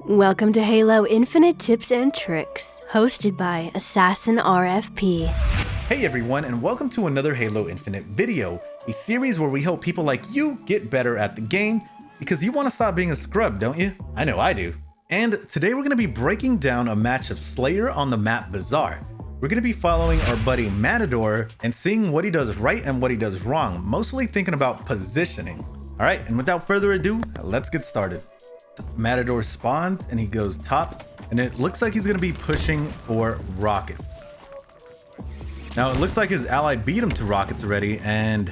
Welcome to Halo Infinite Tips and Tricks, hosted by Assassin RFP. Hey everyone, and welcome to another Halo Infinite video, a series where we help people like you get better at the game, because you want to stop being a scrub, don't you? I know I do. And today we're going to be breaking down a match of Slayer on the map Bazaar. We're going to be following our buddy Matador and seeing what he does right and what he does wrong, mostly thinking about positioning. Alright, and without further ado, let's get started. Matador spawns and he goes top, and it looks like he's going to be pushing for rockets. Now it looks like his ally beat him to rockets already, and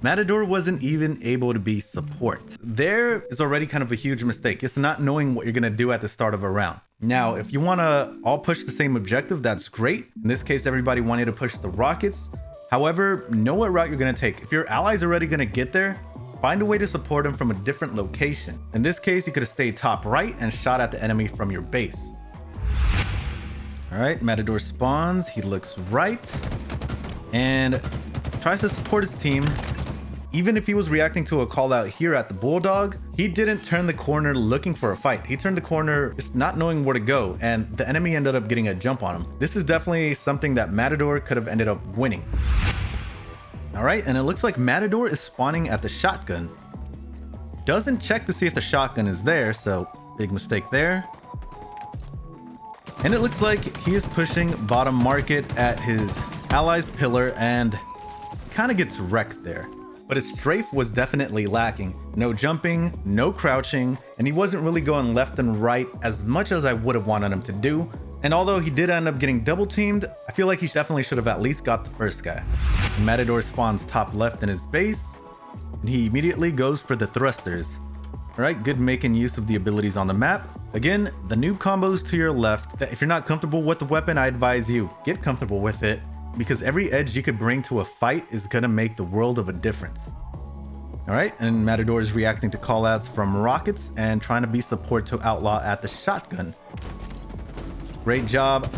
Matador wasn't even able to be support. There is already kind of a huge mistake. It's not knowing what you're going to do at the start of a round. Now, if you want to all push the same objective, that's great. In this case, everybody wanted to push the rockets. However, know what route you're going to take. If your ally's already going to get there, find a way to support him from a different location. In this case, you could have stayed top right and shot at the enemy from your base. All right, Matador spawns. He looks right and tries to support his team. Even if he was reacting to a call out here at the Bulldog, he didn't turn the corner looking for a fight. He turned the corner just not knowing where to go, and the enemy ended up getting a jump on him. This is definitely something that Matador could have ended up winning. All right, and it looks like Matador is spawning at the shotgun. Doesn't check to see if the shotgun is there, so big mistake there. And it looks like he is pushing bottom market at his ally's pillar and kind of gets wrecked there. But his strafe was definitely lacking. No jumping, no crouching, and he wasn't really going left and right as much as I would have wanted him to do. And although he did end up getting double teamed, I feel like he definitely should have at least got the first guy. And Matador spawns top left in his base, and he immediately goes for the thrusters. Alright, good making use of the abilities on the map. Again, the new combos to your left, if you're not comfortable with the weapon, I advise you, get comfortable with it, because every edge you could bring to a fight is gonna make the world of a difference. Alright, and Matador is reacting to callouts from rockets and trying to be support to Outlaw at the shotgun. Great job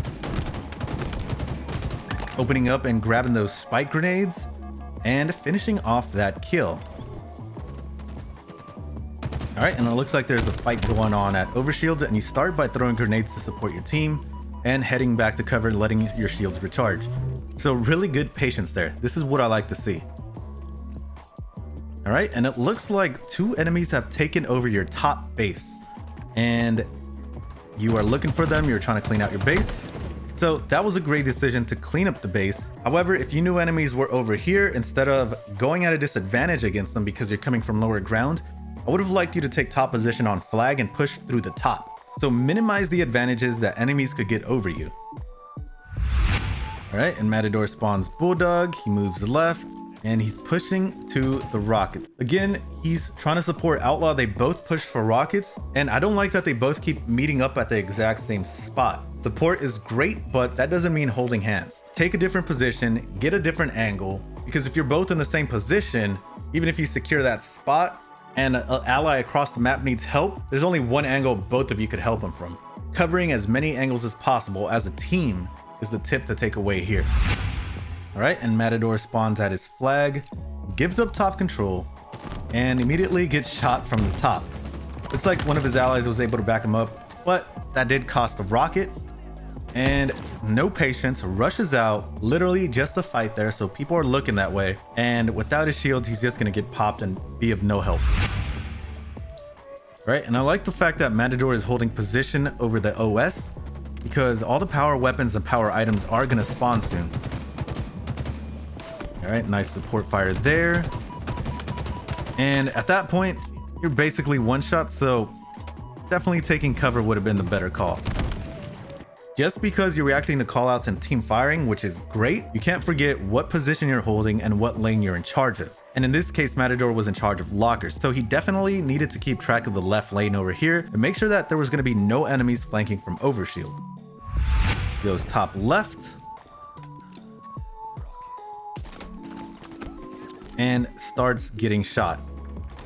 opening up and grabbing those spike grenades and finishing off that kill. All right, and it looks like there's a fight going on at Overshield, and you start by throwing grenades to support your team and heading back to cover, letting your shields recharge. So really good patience there. This is what I like to see. All right, and it looks like two enemies have taken over your top base, and you are looking for them. You're trying to clean out your base. So that was a great decision to clean up the base. However, if you knew enemies were over here, instead of going at a disadvantage against them because you're coming from lower ground, I would have liked you to take top position on flag and push through the top. So minimize the advantages that enemies could get over you. All right, and Matador spawns Bulldog. He moves left and he's pushing to the rockets. Again, he's trying to support Outlaw. They both push for rockets, and I don't like that they both keep meeting up at the exact same spot. Support is great, but that doesn't mean holding hands. Take a different position, get a different angle, because if you're both in the same position, even if you secure that spot and an ally across the map needs help, there's only one angle both of you could help him from. Covering as many angles as possible as a team is the tip to take away here. All right, and Matador spawns at his flag, gives up top control, and immediately gets shot from the top. Looks like one of his allies was able to back him up, but that did cost a rocket. And no patience, rushes out, literally just to fight there, so people are looking that way. And without his shields, he's just gonna get popped and be of no help. All right, and I like the fact that Matador is holding position over the OS, because all the power weapons and power items are gonna spawn soon. All right, nice support fire there. And at that point, you're basically one shot, so definitely taking cover would have been the better call. Just because you're reacting to callouts and team firing, which is great, you can't forget what position you're holding and what lane you're in charge of. And in this case, Matador was in charge of lockers, so he definitely needed to keep track of the left lane over here and make sure that there was going to be no enemies flanking from Overshield. Goes top left. And starts getting shot.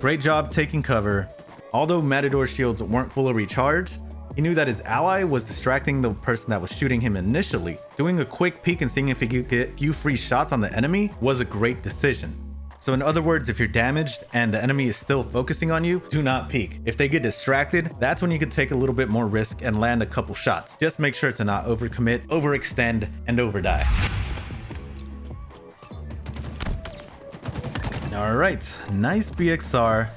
Great job taking cover. Although Matador's shields weren't fully recharged, he knew that his ally was distracting the person that was shooting him initially. Doing a quick peek and seeing if he could get a few free shots on the enemy was a great decision. So in other words, if you're damaged and the enemy is still focusing on you, do not peek. If they get distracted, that's when you can take a little bit more risk and land a couple shots. Just make sure to not overcommit, overextend, and overdie. All right, nice BXR.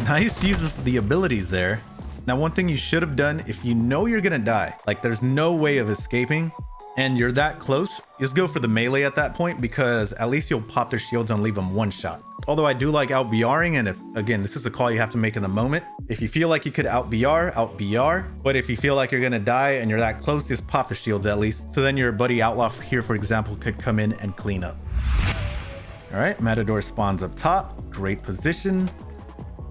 Nice use of the abilities there. Now, one thing you should have done, if you know you're gonna die, like there's no way of escaping, and you're that close, just go for the melee at that point, because at least you'll pop their shields and leave them one shot. Although I do like out BRing, and if, again, this is a call you have to make in the moment. If you feel like you could out BR. But if you feel like you're gonna die and you're that close, just pop the shields at least. So then your buddy Outlaw here, for example, could come in and clean up. All right, Matador spawns up top. Great position.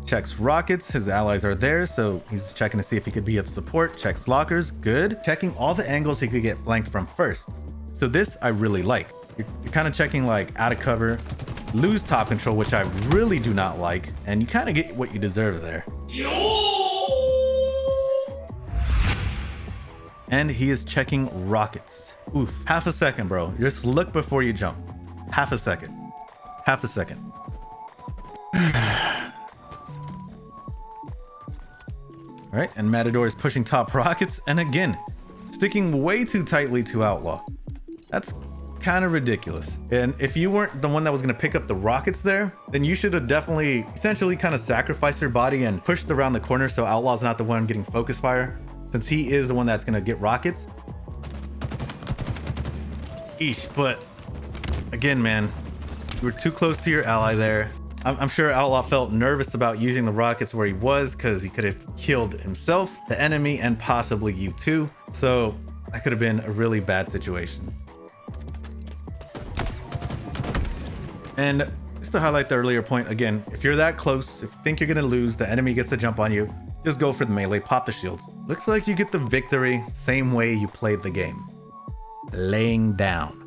Checks rockets, his allies are there, so he's checking to see if he could be of support. Checks lockers, good. Checking all the angles he could get flanked from first. So this I really like. You're kind of checking like out of cover, lose top control, which I really do not like, and you kind of get what you deserve there. And he is checking rockets. Oof, half a second, bro. Just look before you jump. Half a second. Half a second. All right, and Matador is pushing top rockets, and again, sticking way too tightly to Outlaw. That's kind of ridiculous. And if you weren't the one that was going to pick up the rockets there, then you should have definitely essentially kind of sacrificed your body and pushed around the corner so Outlaw's not the one getting focus fire, since he is the one that's going to get rockets. Eesh, but again, man, you were too close to your ally there. I'm sure Outlaw felt nervous about using the rockets where he was, because he could have killed himself, the enemy, and possibly you too. So that could have been a really bad situation. And just to highlight the earlier point, again, if you're that close, if you think you're going to lose, the enemy gets to jump on you, just go for the melee, pop the shields. Looks like you get the victory same way you played the game. Laying down.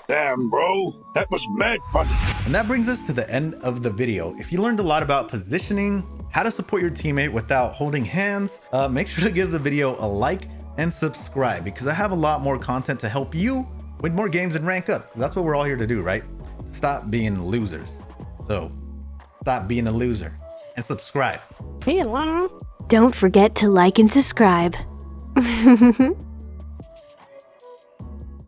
Damn, bro, that was mad fun. And that brings us to the end of the video. If you learned a lot about positioning, how to support your teammate without holding hands, make sure to give the video a like and subscribe, because I have a lot more content to help you win more games and rank up. That's what we're all here to do, right? Stop being losers. So stop being a loser and subscribe. Don't forget to like and subscribe.